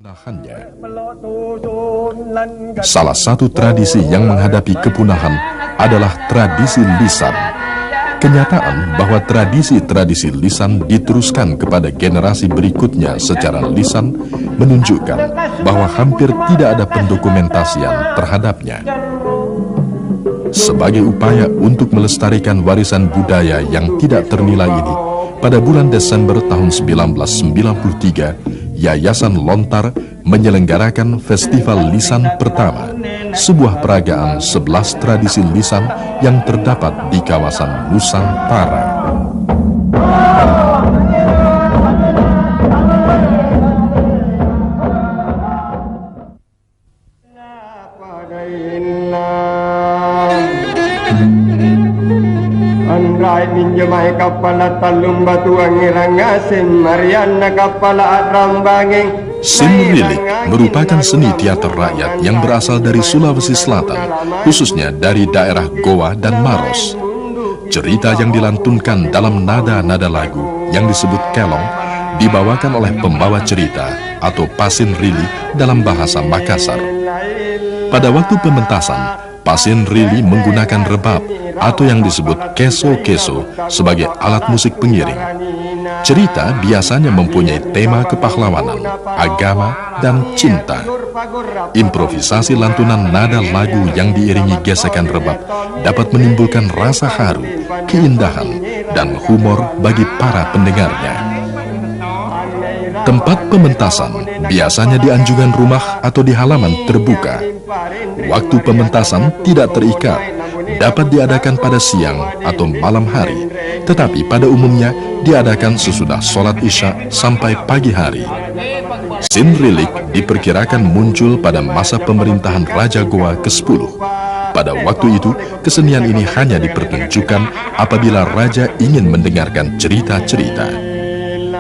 kepunahannya. Salah satu tradisi yang menghadapi kepunahan adalah tradisi lisan. Kenyataan bahwa tradisi-tradisi lisan diteruskan kepada generasi berikutnya secara lisan menunjukkan bahwa hampir tidak ada pendokumentasian terhadapnya. Sebagai upaya untuk melestarikan warisan budaya yang tidak ternilai ini, pada bulan Desember tahun 1993, Yayasan Lontar menyelenggarakan Festival Lisan pertama, sebuah peragaan 11 tradisi lisan yang terdapat di kawasan Nusantara. Andai minjemai kapala talum batu angirang asin Mariana kapala atram banging. Sinrilik merupakan seni teater rakyat yang berasal dari Sulawesi Selatan, khususnya dari daerah Goa dan Maros. Cerita yang dilantunkan dalam nada-nada lagu yang disebut kelong dibawakan oleh pembawa cerita atau pasinrili dalam bahasa Makassar. Pada waktu pementasan, pasinrili menggunakan rebab atau yang disebut keso-keso sebagai alat musik pengiring. Cerita biasanya mempunyai tema kepahlawanan, agama, dan cinta. Improvisasi lantunan nada lagu yang diiringi gesekan rebab dapat menimbulkan rasa haru, keindahan, dan humor bagi para pendengarnya. Tempat pementasan biasanya di anjungan rumah atau di halaman terbuka. Waktu pementasan tidak terikat, dapat diadakan pada siang atau malam hari, tetapi pada umumnya diadakan sesudah sholat isya sampai pagi hari. Sinrilik diperkirakan muncul pada masa pemerintahan Raja Goa ke-10. Pada waktu itu, kesenian ini hanya dipertunjukkan apabila raja ingin mendengarkan cerita-cerita.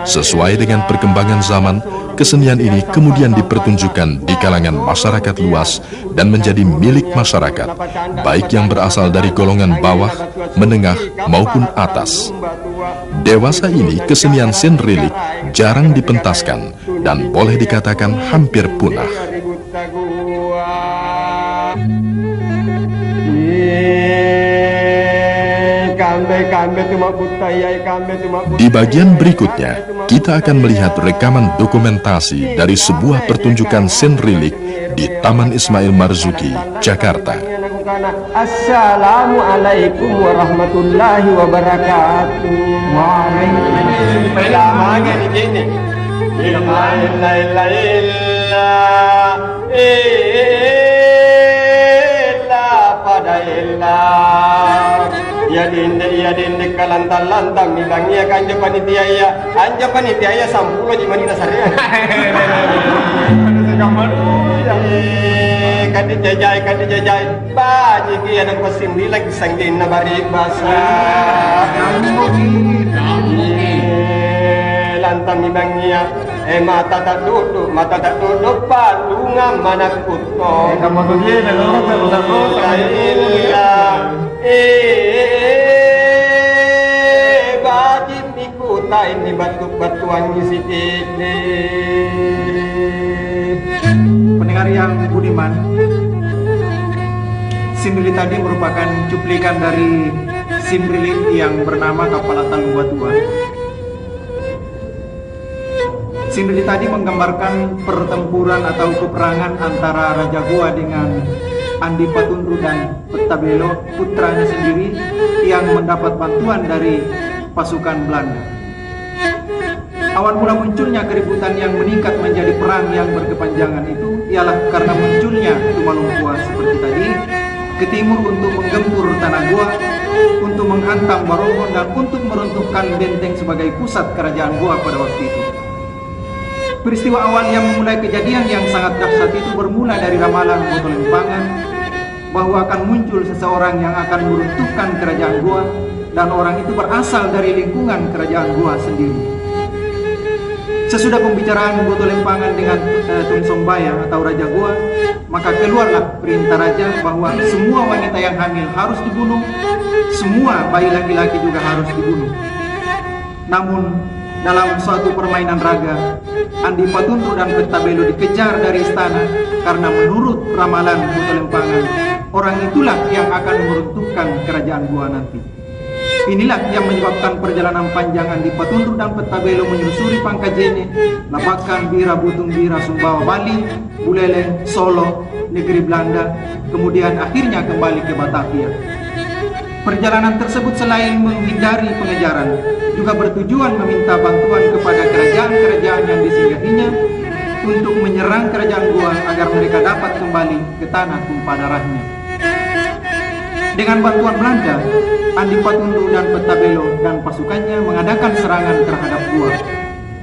Sesuai dengan perkembangan zaman, kesenian ini kemudian dipertunjukkan di kalangan masyarakat luas dan menjadi milik masyarakat, baik yang berasal dari golongan bawah, menengah, maupun atas. Dewasa ini kesenian Sinrilik jarang dipentaskan dan boleh dikatakan hampir punah. Di bagian berikutnya, kita akan melihat rekaman dokumentasi dari sebuah pertunjukan Sinrilik di Taman Ismail Marzuki, Jakarta. Assalamualaikum warahmatullahi wabarakatuh. Ya dinde kalantang-lantang bilangnya kan anja panitia ya sampulo di Madinah Sarian. Kadi jajai baji ki ada pasimbi lagi sanggin na bari basa. Lantang bilangnya mata tak duduk palungan mana kuto. Kamu tuh dia bajib ikutain di batu-batuan isi ini. Pendengar yang budiman, Sinrilik tadi merupakan cuplikan dari Sinrilik yang bernama Kapala Talum Batua. Sinrilik tadi menggambarkan pertempuran atau peperangan antara Raja Goa dengan Andi Patundru dan Petabelo, putranya sendiri yang mendapat bantuan dari pasukan Belanda. Awal mula munculnya keributan yang meningkat menjadi perang yang berkepanjangan itu ialah karena munculnya Tumalumpuan seperti tadi ke timur untuk menggempur tanah Goa, untuk menghantam Barongon dan untuk meruntuhkan benteng sebagai pusat kerajaan Goa pada waktu itu. Peristiwa awal yang memulai kejadian yang sangat dahsyat itu bermula dari ramalan Boto Lempangan bahwa akan muncul seseorang yang akan meruntuhkan kerajaan Goa, dan orang itu berasal dari lingkungan kerajaan Goa sendiri. Sesudah pembicaraan Boto Lempangan dengan Tun Sombayang atau Raja Goa, maka keluarlah perintah raja bahwa semua wanita yang hamil harus dibunuh, semua bayi laki-laki juga harus dibunuh. Namun dalam suatu permainan raga, Andi Patundru dan Pettabelo dikejar dari istana karena menurut ramalan Buto Lempangan, orang itulah yang akan meruntuhkan kerajaan Goa nanti. Inilah yang menyebabkan perjalanan panjang Andi Patundru dan Pettabelo menyusuri Pangkajene, Labakan, Bira, Butung, Bira, Sumbawa, Bali, Buleleng, Solo, negeri Belanda, kemudian akhirnya kembali ke Batavia. Perjalanan tersebut selain menghindari pengejaran, juga bertujuan meminta bantuan kepada kerajaan-kerajaan yang disinggahinya untuk menyerang kerajaan Goa agar mereka dapat kembali ke tanah tumpah darahnya. Dengan bantuan Belanda, Andi Patundru dan Pettabelo dan pasukannya mengadakan serangan terhadap Goa.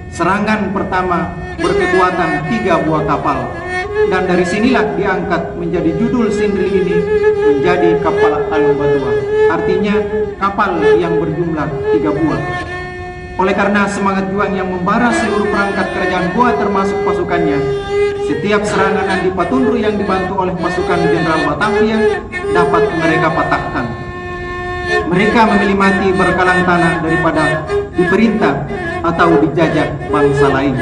Serangan pertama berkekuatan 3 buah kapal, dan dari sinilah diangkat menjadi judul Sindri ini menjadi kapal Alun-Batua, artinya kapal yang berjumlah 3 buah. Oleh karena semangat juang yang membara seluruh perangkat kerajaan Goa termasuk pasukannya, setiap serangan Andi Patundru yang dibantu oleh pasukan Jenderal Batavia dapat mereka patahkan. Mereka memilih mati berkalang tanah daripada diperintah atau dijajah bangsa lain.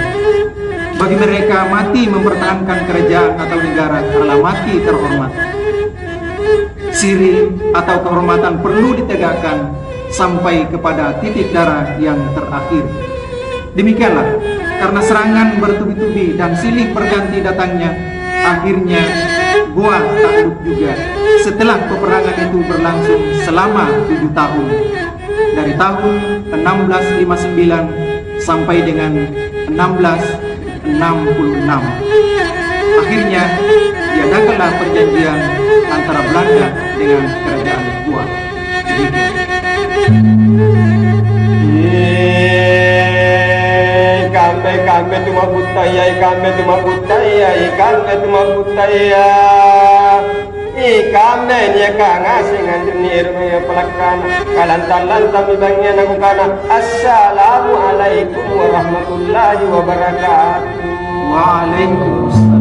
Bagi mereka, mati mempertahankan kerajaan atau negara adalah mati terhormat. Sirih atau kehormatan perlu ditegakkan sampai kepada titik darah yang terakhir. Demikianlah, karena serangan bertubi-tubi dan silih berganti datangnya, akhirnya Goa takluk juga setelah peperangan itu berlangsung selama 7 tahun, dari tahun 1659 sampai dengan 1666. Akhirnya diadakanlah perjanjian antara Belanda dengan kerajaan Goa. Ikambe tuma butaya, ikambe tuma butaya, ikambe tuma butaya. Ikambe niya kangasing andini irmaya pelakana kalantan-lantan ibangnya nagukana. Assalamualaikum warahmatullahi wabarakatuh. Waalaikumsalam.